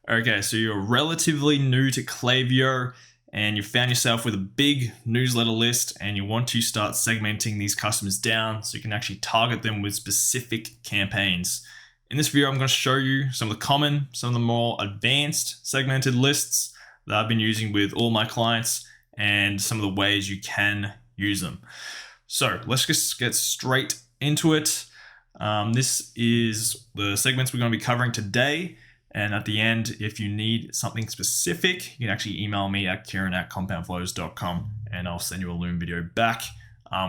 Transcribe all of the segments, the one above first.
Okay, so you're relatively new to Klaviyo and you found yourself with a big newsletter list and you want to start segmenting these customers down so you can actually target them with specific campaigns. In this video, I'm going to show you some of the more advanced segmented lists that I've been using with all my clients and some of the ways you can use them. So let's just get straight into it. This is the segments we're going to be covering today. And at the end, if you need something specific, you can actually email me at kieran@compoundflows.com and I'll send you a Loom video back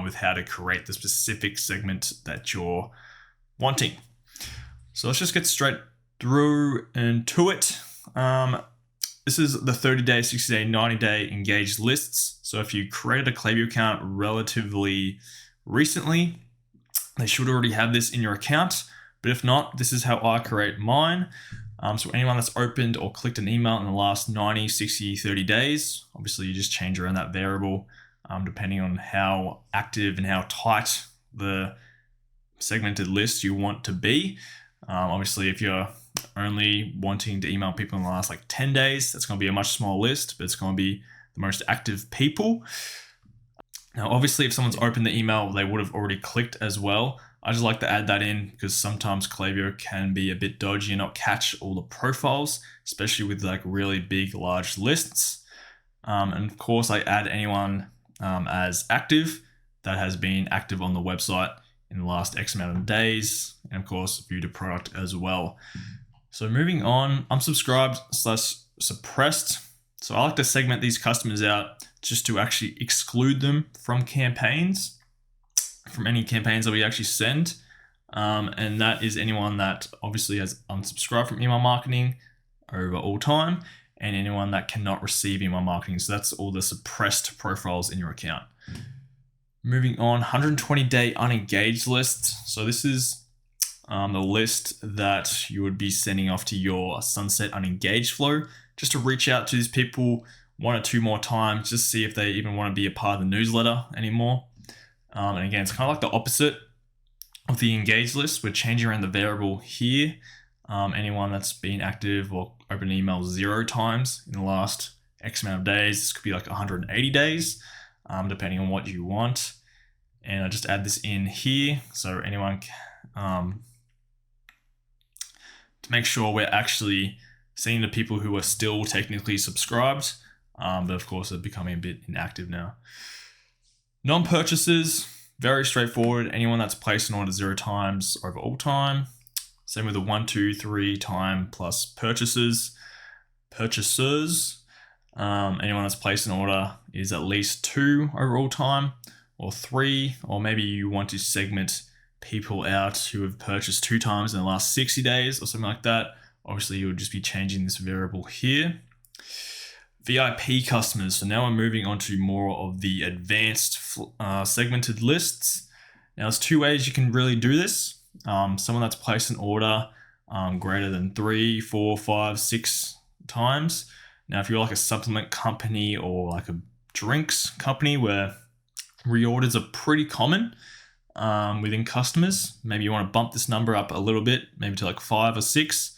with how to create the specific segment that you're wanting. So let's just get straight through into it. This is the 30-day, 60-day, 90-day engaged lists. So if you created a Klaviyo account relatively recently, they should already have this in your account. But if not, this is how I create mine. So anyone that's opened or clicked an email in the last 90, 60, 30 days, obviously you just change around that variable depending on how active and how tight the segmented list you want to be. Obviously, if you're only wanting to email people in the last 10 days, that's going to be a much smaller list, but it's going to be the most active people. Now, obviously, if someone's opened the email, they would have already clicked as well. I just like to add that in because sometimes Klaviyo can be a bit dodgy and not catch all the profiles, especially with really big, large lists. And of course, I add anyone as active that has been active on the website in the last X amount of days, and of course, viewed a product as well. So moving on, unsubscribed/suppressed. So I like to segment these customers out just to actually exclude them from campaigns, from any campaigns that we actually send. And that is anyone that obviously has unsubscribed from email marketing over all time and anyone that cannot receive email marketing. So that's all the suppressed profiles in your account. Moving on, 120-day unengaged list. So this is the list that you would be sending off to your sunset unengaged flow just to reach out to these people one or two more times, just see if they even want to be a part of the newsletter anymore. And again, it's kind of like the opposite of the engaged list. We're changing around the variable here. Anyone that's been active or opened email 0 times in the last X amount of days, this could be 180 days, depending on what you want. And I just add this in here. So anyone, to make sure we're actually seeing the people who are still technically subscribed, but of course are becoming a bit inactive now. Non-purchases, very straightforward. Anyone that's placed an order 0 times over all time. Same with the 1, 2, 3 time plus purchasers. Anyone that's placed an order is at least 2 over all time, or 3, or maybe you want to segment people out who have purchased 2 times in the last 60 days or something like that. Obviously, you would just be changing this variable here. VIP customers. So now we're moving on to more of the advanced segmented lists. Now there's 2 ways you can really do this. Someone that's placed an order greater than 3, 4, 5, 6 times. Now, if you're a supplement company or a drinks company where reorders are pretty common within customers, maybe you want to bump this number up a little bit, maybe to 5 or 6.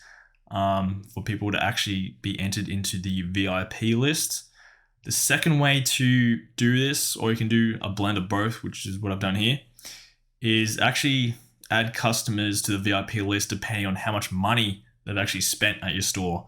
For people to actually be entered into the VIP list. The second way to do this, or you can do a blend of both, which is what I've done here, is actually add customers to the VIP list depending on how much money they've actually spent at your store.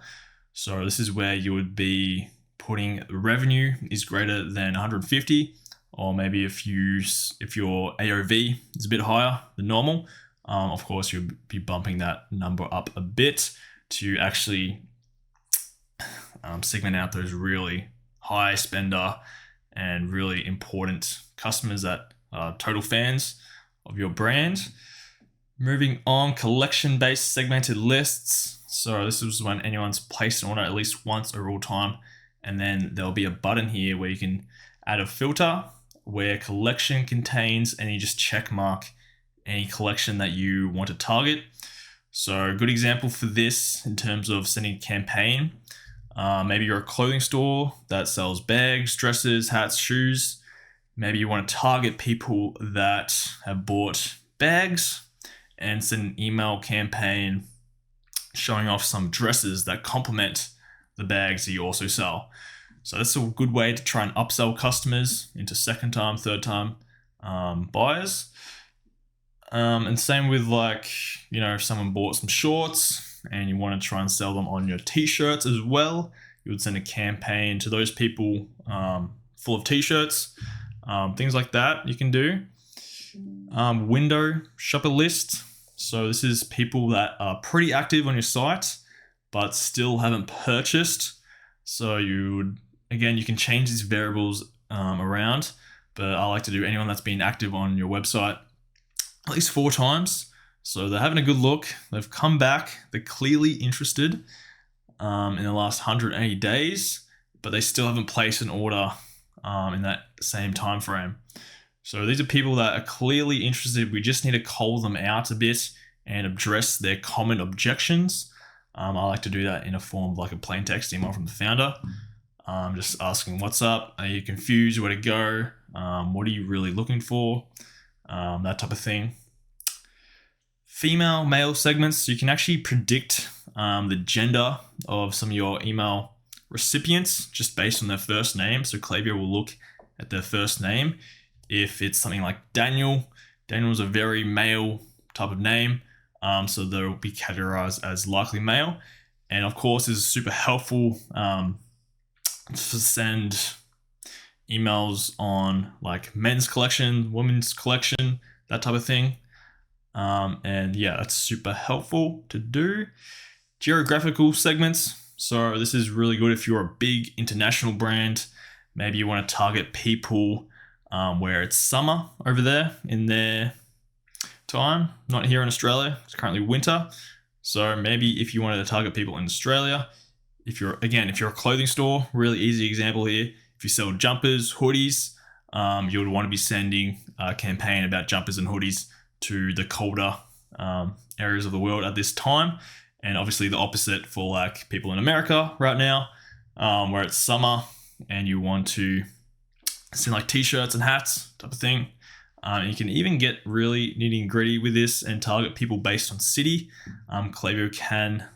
So this is where you would be putting revenue is greater than 150, or maybe if your AOV is a bit higher than normal, of course you'll be bumping that number up a bit to actually segment out those really high spender and really important customers that are total fans of your brand. Moving on, collection-based segmented lists. So this is when anyone's placed an order at least once over all time, and then there'll be a button here where you can add a filter where collection contains, and you just check mark any collection that you want to target. So a good example for this in terms of sending a campaign, maybe you're a clothing store that sells bags, dresses, hats, shoes. Maybe you want to target people that have bought bags and send an email campaign showing off some dresses that complement the bags that you also sell. So that's a good way to try and upsell customers into second time, third time buyers. And same with if someone bought some shorts and you want to try and sell them on your t-shirts as well, you would send a campaign to those people full of t-shirts, things like that you can do. Window shopper list. So this is people that are pretty active on your site but still haven't purchased. So you can change these variables around, but I like to do anyone that's been active on your website at least 4 times. So they're having a good look, they've come back, they're clearly interested in the last 180 days, but they still haven't placed an order in that same time frame. So these are people that are clearly interested. We just need to call them out a bit and address their common objections. I like to do that in a form of like a plain text email from the founder. Just asking, what's up? Are you confused? Where to go? What are you really looking for? That type of thing. Female, male segments. So you can actually predict the gender of some of your email recipients just based on their first name. So Klaviyo will look at their first name. If it's something like Daniel is a very male type of name. So they'll be categorized as likely male. And of course, it's super helpful to send emails on like men's collection, women's collection, that type of thing. And yeah, that's super helpful to do. Geographical segments. So this is really good if you're a big international brand. Maybe you want to target people where it's summer over there in their time, not here in Australia. It's currently winter. So maybe if you wanted to target people in Australia, if you're a clothing store, really easy example here. If you sell jumpers, hoodies, you would want to be sending a campaign about jumpers and hoodies to the colder areas of the world at this time. And obviously the opposite for like people in America right now, where it's summer and you want to send like t-shirts and hats type of thing. You can even get really nitty and gritty with this and target people based on city. Klaviyo can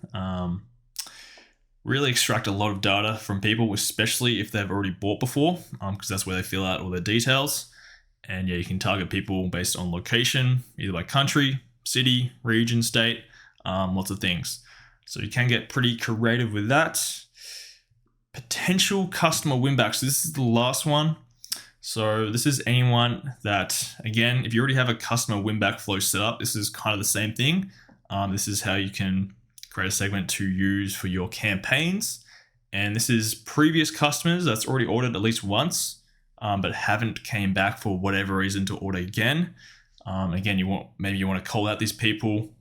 really extract a lot of data from people, especially if they've already bought before, because that's where they fill out all their details. And yeah, you can target people based on location, either by country, city, region, state, lots of things. So you can get pretty creative with that. Potential customer winback. So this is the last one. So this is anyone that, again, if you already have a customer winback flow set up, this is kind of the same thing. This is how you can create a segment to use for your campaigns. And this is previous customers that's already ordered at least once, but haven't came back for whatever reason to order again. Again, you want to call out these people.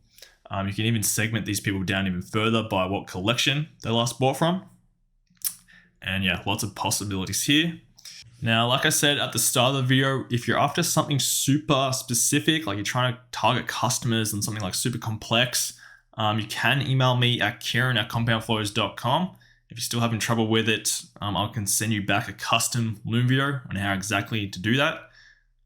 You can even segment these people down even further by what collection they last bought from. And yeah, lots of possibilities here. Now, like I said at the start of the video, if you're after something super specific, like you're trying to target customers and something like super complex, you can email me at kieran@compoundflows.com. If you're still having trouble with it, I can send you back a custom Loom video on how exactly to do that.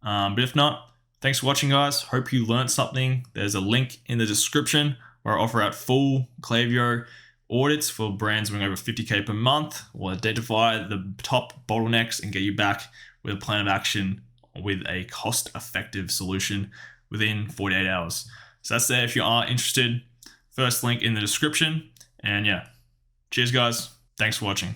But if not, thanks for watching, guys. Hope you learned something. There's a link in the description where I offer out full Klaviyo audits for brands doing over 50K per month. We'll identify the top bottlenecks and get you back with a plan of action with a cost-effective solution within 48 hours. So that's there if you are interested. First link in the description. And yeah, cheers, guys. Thanks for watching.